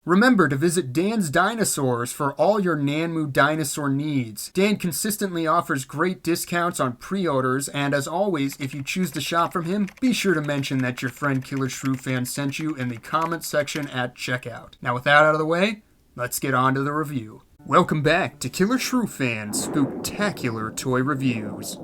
Remember to visit Dan's Dinosaurs for all your Nanmu dinosaur needs. Dan consistently offers great discounts on pre-orders, and as always, if you choose to shop from him, be sure to mention that your friend Killershrewfan sent you in the comments section at checkout. Now with that out of the way, let's get on to the review. Welcome back to Killershrewfan's Spooktacular Toy Reviews.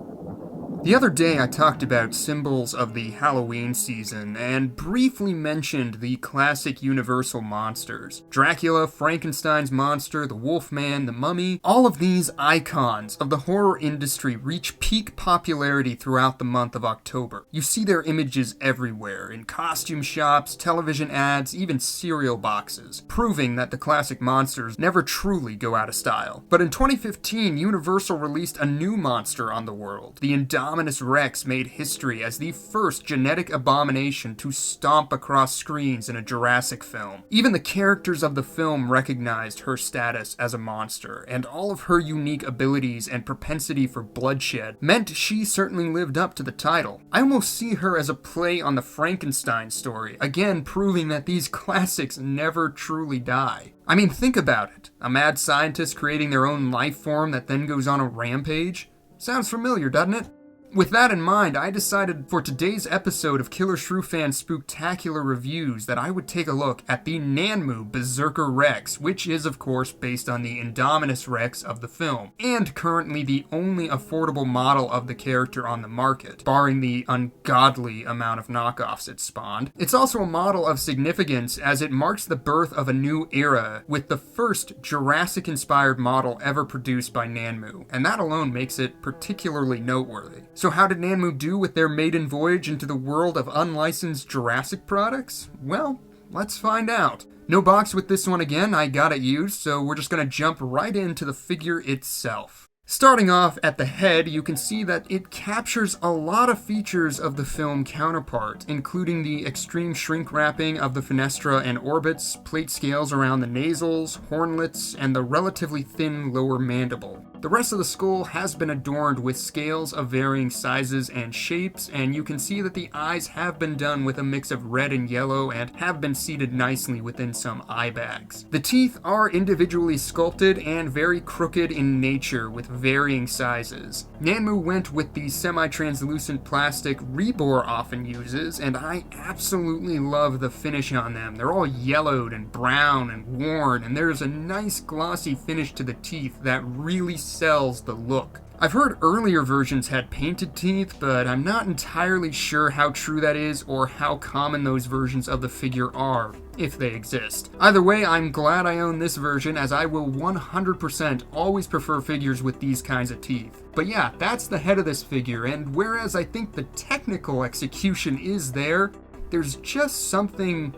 The other day I talked about symbols of the Halloween season and briefly mentioned the classic Universal monsters. Dracula, Frankenstein's monster, the Wolfman, the Mummy. All of these icons of the horror industry reach peak popularity throughout the month of October. You see their images everywhere, in costume shops, television ads, even cereal boxes, proving that the classic monsters never truly go out of style. But in 2015, Universal released a new monster on the world. The Indominus Rex made history as the first genetic abomination to stomp across screens in a Jurassic film. Even the characters of the film recognized her status as a monster, and all of her unique abilities and propensity for bloodshed meant she certainly lived up to the title. I almost see her as a play on the Frankenstein story, again proving that these classics never truly die. I mean, think about it. A mad scientist creating their own life form that then goes on a rampage? Sounds familiar, doesn't it? With that in mind, I decided for today's episode of Killershrewfan Spooktacular Reviews that I would take a look at the Nanmu Berserker Rex, which is of course based on the Indominus Rex of the film, and currently the only affordable model of the character on the market, barring the ungodly amount of knockoffs it spawned. It's also a model of significance as it marks the birth of a new era, with the first Jurassic-inspired model ever produced by Nanmu, and that alone makes it particularly noteworthy. So how did Nanmu do with their maiden voyage into the world of unlicensed Jurassic products? Well, let's find out. No box with this one again, I got it used, so we're just gonna jump right into the figure itself. Starting off at the head, you can see that it captures a lot of features of the film counterpart, including the extreme shrink wrapping of the fenestra and orbits, plate scales around the nasals, hornlets, and the relatively thin lower mandible. The rest of the skull has been adorned with scales of varying sizes and shapes, and you can see that the eyes have been done with a mix of red and yellow and have been seated nicely within some eye bags. The teeth are individually sculpted and very crooked in nature with varying sizes. Nanmu went with the semi-translucent plastic Rebor often uses, and I absolutely love the finish on them. They're all yellowed and brown and worn, and there's a nice glossy finish to the teeth that really sells the look. I've heard earlier versions had painted teeth, but I'm not entirely sure how true that is or how common those versions of the figure are, if they exist. Either way, I'm glad I own this version, as I will 100% always prefer figures with these kinds of teeth. But yeah, that's the head of this figure, and whereas I think the technical execution is there, there's just something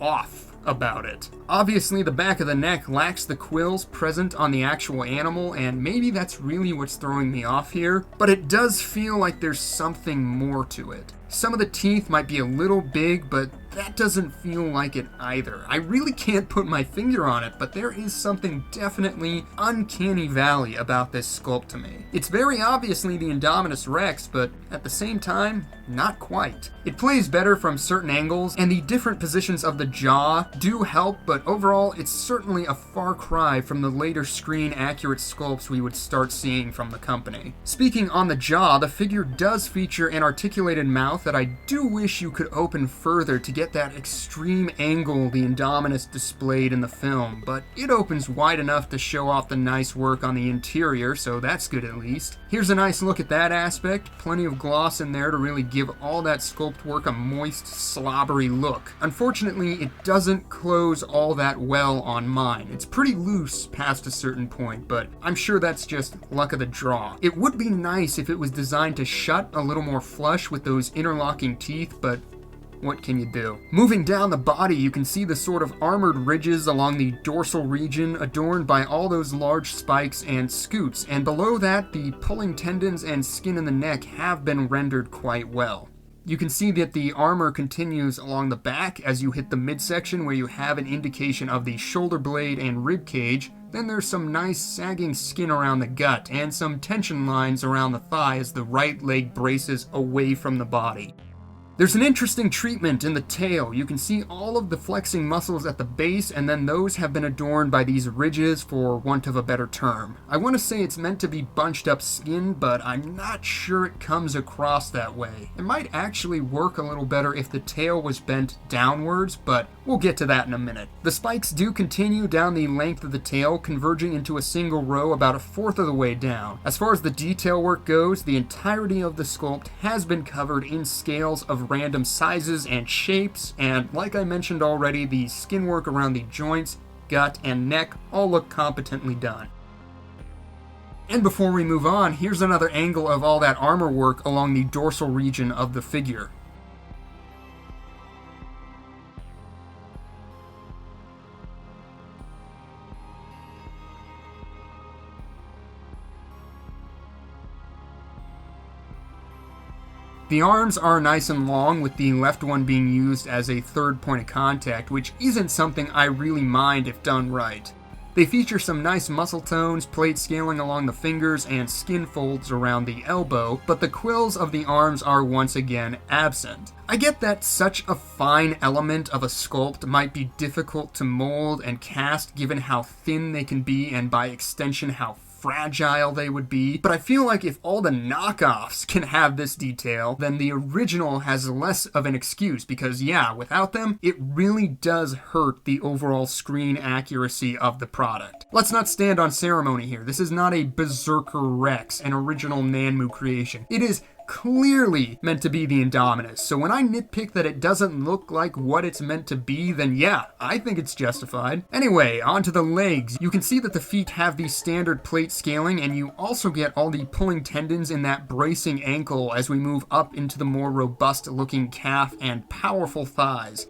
off about it. Obviously, the back of the neck lacks the quills present on the actual animal, and maybe that's really what's throwing me off here, but it does feel like there's something more to it. Some of the teeth might be a little big, but that doesn't feel like it either. I really can't put my finger on it, but there is something definitely uncanny valley about this sculpt to me. It's very obviously the Indominus Rex, but at the same time, not quite. It plays better from certain angles, and the different positions of the jaw do help, but overall, it's certainly a far cry from the later screen-accurate sculpts we would start seeing from the company. Speaking on the jaw, the figure does feature an articulated mouth that I do wish you could open further to get that extreme angle the Indominus displayed in the film, but it opens wide enough to show off the nice work on the interior, so that's good at least. Here's a nice look at that aspect, plenty of gloss in there to really give all that sculpt work a moist, slobbery look. Unfortunately, it doesn't close all that well on mine. It's pretty loose past a certain point, but I'm sure that's just luck of the draw. It would be nice if it was designed to shut a little more flush with those interlocking teeth, but what can you do? Moving down the body, you can see the sort of armored ridges along the dorsal region adorned by all those large spikes and scoots, and below that, the pulling tendons and skin in the neck have been rendered quite well. You can see that the armor continues along the back as you hit the midsection where you have an indication of the shoulder blade and rib cage. Then there's some nice sagging skin around the gut and some tension lines around the thigh as the right leg braces away from the body. There's an interesting treatment in the tail. You can see all of the flexing muscles at the base, and then those have been adorned by these ridges, for want of a better term. I want to say it's meant to be bunched up skin, but I'm not sure it comes across that way. It might actually work a little better if the tail was bent downwards, but we'll get to that in a minute. The spikes do continue down the length of the tail, converging into a single row about a fourth of the way down. As far as the detail work goes, the entirety of the sculpt has been covered in scales of random sizes and shapes, and like I mentioned already, the skin work around the joints, gut, and neck all look competently done. And before we move on, here's another angle of all that armor work along the dorsal region of the figure. The arms are nice and long, with the left one being used as a third point of contact, which isn't something I really mind if done right. They feature some nice muscle tones, plate scaling along the fingers, and skin folds around the elbow, but the quills of the arms are once again absent. I get that such a fine element of a sculpt might be difficult to mold and cast given how thin they can be and by extension how fragile they would be, but I feel like if all the knockoffs can have this detail, then the original has less of an excuse, because yeah, without them, it really does hurt the overall screen accuracy of the product. Let's not stand on ceremony here. This is not a Berserker Rex, an original Nanmu creation. It is clearly meant to be the Indominus, so when I nitpick that it doesn't look like what it's meant to be, then yeah, I think it's justified. Anyway, onto the legs. You can see that the feet have the standard plate scaling, and you also get all the pulling tendons in that bracing ankle as we move up into the more robust looking calf and powerful thighs.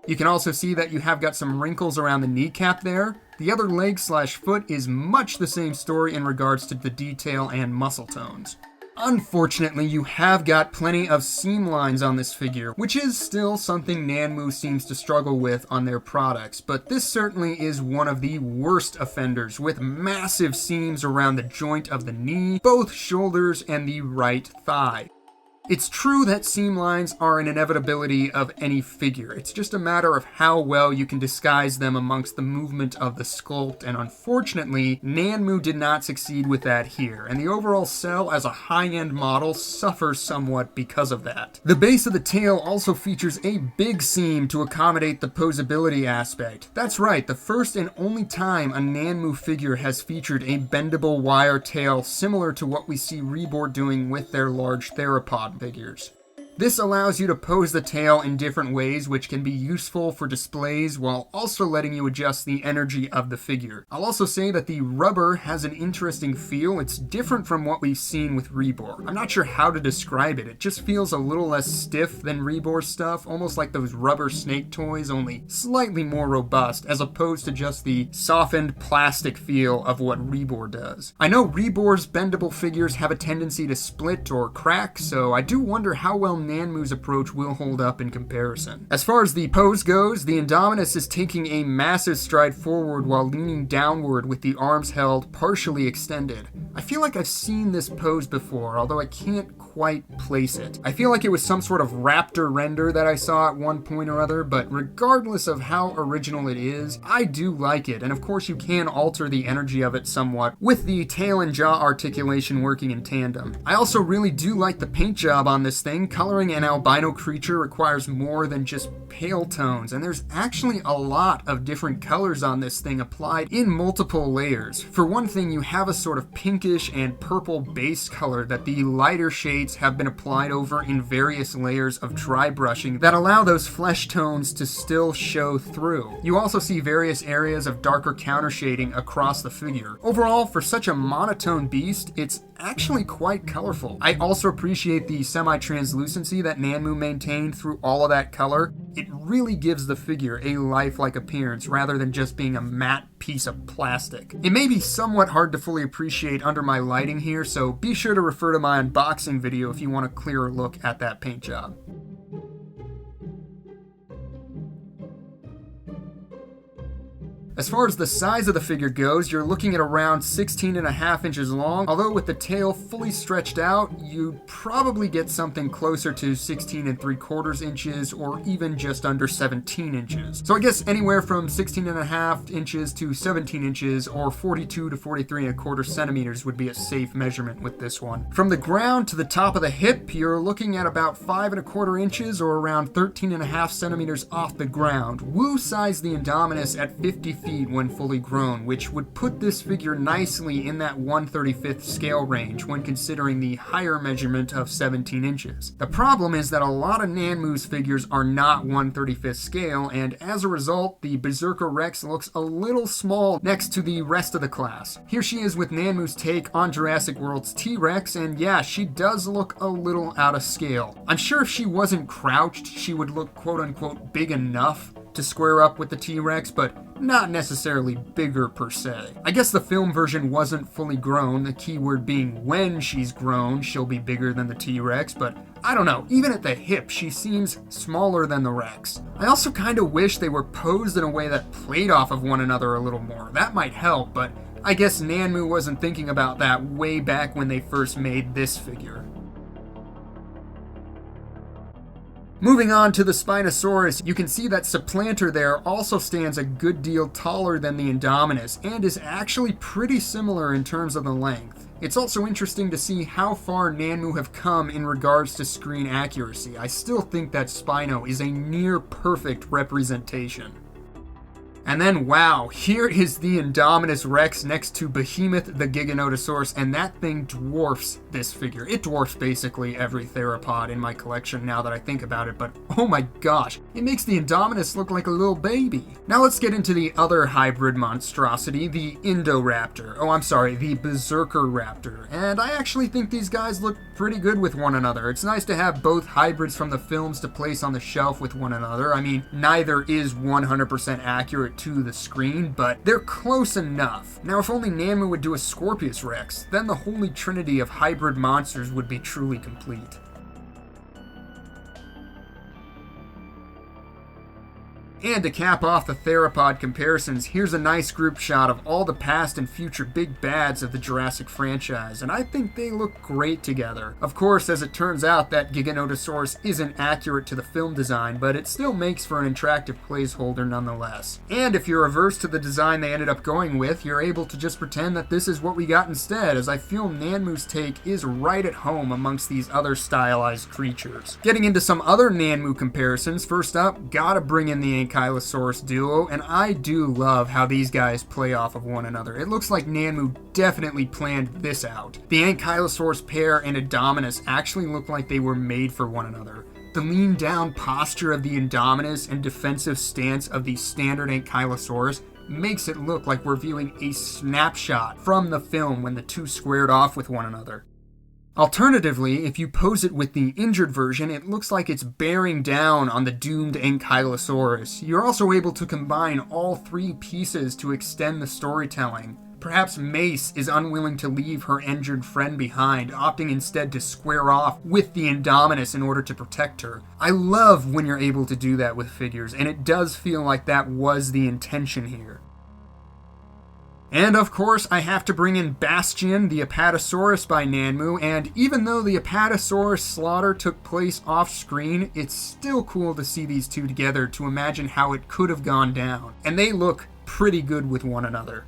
You can also see that you have got some wrinkles around the kneecap there. The other leg slash foot is much the same story in regards to the detail and muscle tones. Unfortunately, you have got plenty of seam lines on this figure, which is still something Nanmu seems to struggle with on their products, but this certainly is one of the worst offenders, with massive seams around the joint of the knee, both shoulders, and the right thigh. It's true that seam lines are an inevitability of any figure. It's just a matter of how well you can disguise them amongst the movement of the sculpt, and unfortunately, Nanmu did not succeed with that here, and the overall cell as a high-end model suffers somewhat because of that. The base of the tail also features a big seam to accommodate the posability aspect. That's right, the first and only time a Nanmu figure has featured a bendable wire tail similar to what we see Reborn doing with their large theropod figures. This allows you to pose the tail in different ways, which can be useful for displays while also letting you adjust the energy of the figure. I'll also say that the rubber has an interesting feel. It's different from what we've seen with Reborn. I'm not sure how to describe it. It just feels a little less stiff than Reborn stuff, almost like those rubber snake toys, only slightly more robust, as opposed to just the softened plastic feel of what Reborn does. I know Reborn's bendable figures have a tendency to split or crack, so I do wonder how well Nanmu's approach will hold up in comparison. As far as the pose goes, the Indominus is taking a massive stride forward while leaning downward with the arms held partially extended. I feel like I've seen this pose before, although I can't quite place it. I feel like it was some sort of raptor render that I saw at one point or other, but regardless of how original it is, I do like it, and of course you can alter the energy of it somewhat with the tail and jaw articulation working in tandem. I also really do like the paint job on this thing. Coloring an albino creature requires more than just pale tones, and there's actually a lot of different colors on this thing applied in multiple layers. For one thing, you have a sort of pinkish and purple base color that the lighter shades have been applied over in various layers of dry brushing that allow those flesh tones to still show through. You also see various areas of darker counter shading across the figure. Overall, for such a monotone beast, it's actually quite colorful. I also appreciate the semi-translucency that Nanmu maintained through all of that color. It really gives the figure a lifelike appearance rather than just being a matte piece of plastic. It may be somewhat hard to fully appreciate under my lighting here, so be sure to refer to my unboxing video if you want a clearer look at that paint job. As far as the size of the figure goes, you're looking at around 16.5 inches long, although with the tail fully stretched out, you'd probably get something closer to 16.75 inches or even just under 17 inches. So I guess anywhere from 16.5 inches to 17 inches or 42 to 43.25 centimeters would be a safe measurement with this one. From the ground to the top of the hip, you're looking at about 5.25 inches or around 13.5 centimeters off the ground. Wu sized the Indominus at 50 feet when fully grown, which would put this figure nicely in that 1/35th scale range when considering the higher measurement of 17 inches. The problem is that a lot of Nanmu's figures are not 1/35th scale, and as a result, the Berserker Rex looks a little small next to the rest of the class. Here she is with Nanmu's take on Jurassic World's T-Rex, and yeah, she does look a little out of scale. I'm sure if she wasn't crouched, she would look quote-unquote big enough to square up with the T-Rex, but not necessarily bigger per se. I guess the film version wasn't fully grown, the key word being when she's grown, she'll be bigger than the T-Rex, but I don't know, even at the hip, she seems smaller than the Rex. I also kinda wish they were posed in a way that played off of one another a little more. That might help, but I guess Nanmu wasn't thinking about that way back when they first made this figure. Moving on to the Spinosaurus, you can see that Supplanter there also stands a good deal taller than the Indominus, and is actually pretty similar in terms of the length. It's also interesting to see how far Nanmu have come in regards to screen accuracy. I still think that Spino is a near perfect representation. And then, wow, here is the Indominus Rex next to Behemoth the Giganotosaurus, and that thing dwarfs this figure. It dwarfs basically every theropod in my collection now that I think about it, but oh my gosh, it makes the Indominus look like a little baby. Now let's get into the other hybrid monstrosity, the Indoraptor. Oh, I'm sorry, the Berserker Raptor. And I actually think these guys look pretty good with one another. It's nice to have both hybrids from the films to place on the shelf with one another. I mean, neither is 100% accurate to the screen, but they're close enough. Now, if only Nanmu would do a Scorpius Rex, then the holy trinity of hybrid monsters would be truly complete. And to cap off the theropod comparisons, here's a nice group shot of all the past and future big bads of the Jurassic franchise, and I think they look great together. Of course, as it turns out, that Giganotosaurus isn't accurate to the film design, but it still makes for an attractive placeholder nonetheless. And if you're averse to the design they ended up going with, you're able to just pretend that this is what we got instead, as I feel Nanmu's take is right at home amongst these other stylized creatures. Getting into some other Nanmu comparisons, first up, gotta bring in the Ankylosaurus duo, and I do love how these guys play off of one another. It looks like Nanmu definitely planned this out. The Ankylosaurus pair and Indominus actually look like they were made for one another. The lean down posture of the Indominus and defensive stance of the standard Ankylosaurus makes it look like we're viewing a snapshot from the film when the two squared off with one another. Alternatively, if you pose it with the injured version, it looks like it's bearing down on the doomed Ankylosaurus. You're also able to combine all three pieces to extend the storytelling. Perhaps Mace is unwilling to leave her injured friend behind, opting instead to square off with the Indominus in order to protect her. I love when you're able to do that with figures, and it does feel like that was the intention here. And of course, I have to bring in Bastion, the Apatosaurus by Nanmu, and even though the Apatosaurus slaughter took place off-screen, it's still cool to see these two together to imagine how it could have gone down. And they look pretty good with one another.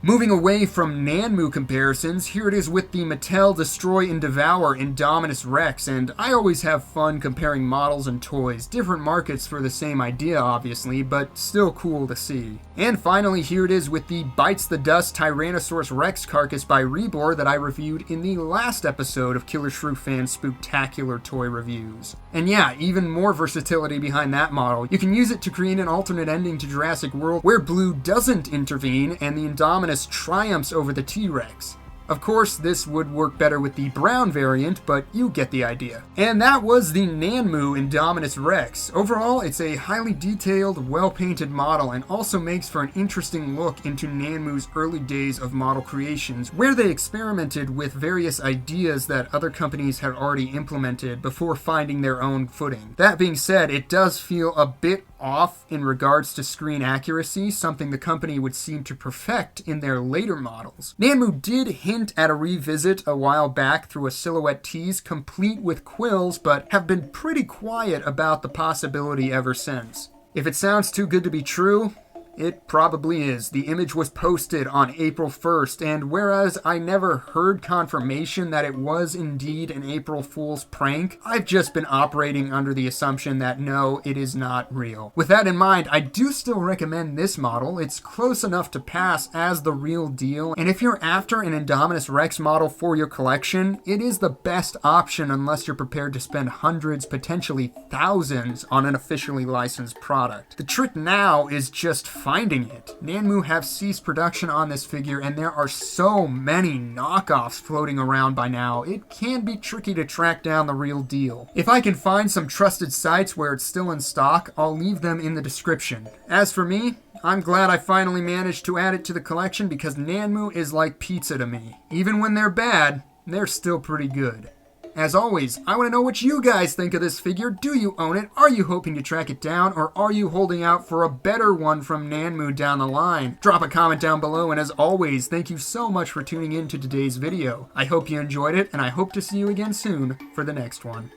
Moving away from Nanmu comparisons, here it is with the Mattel Destroy and Devour Indominus Rex, and I always have fun comparing models and toys. Different markets for the same idea, obviously, but still cool to see. And finally, here it is with the Bites the Dust Tyrannosaurus Rex carcass by Rebor that I reviewed in the last episode of Killershrewfan Spooktacular toy reviews. And yeah, even more versatility behind that model. You can use it to create an alternate ending to Jurassic World where Blue doesn't intervene and the Indominus triumphs over the T-Rex. Of course, this would work better with the brown variant, but you get the idea. And that was the Nanmu Indominus Rex. Overall, it's a highly detailed, well-painted model and also makes for an interesting look into Nanmu's early days of model creations, where they experimented with various ideas that other companies had already implemented before finding their own footing. That being said, it does feel a bit off in regards to screen accuracy, something the company would seem to perfect in their later models. Nanmu did hint at a revisit a while back through a silhouette tease complete with quills, but have been pretty quiet about the possibility ever since. If it sounds too good to be true, it probably is. The image was posted on April 1st, and whereas I never heard confirmation that it was indeed an April Fool's prank, I've just been operating under the assumption that no, it is not real. With that in mind, I do still recommend this model. It's close enough to pass as the real deal, and if you're after an Indominus Rex model for your collection, it is the best option unless you're prepared to spend hundreds, potentially thousands, on an officially licensed product. The trick now is just finding it. Nanmu have ceased production on this figure, and there are so many knockoffs floating around by now, it can be tricky to track down the real deal. If I can find some trusted sites where it's still in stock, I'll leave them in the description. As for me, I'm glad I finally managed to add it to the collection because Nanmu is like pizza to me. Even when they're bad, they're still pretty good. As always, I want to know what you guys think of this figure. Do you own it? Are you hoping to track it down? Or are you holding out for a better one from Nanmu down the line? Drop a comment down below, and as always, thank you so much for tuning in to today's video. I hope you enjoyed it, and I hope to see you again soon for the next one.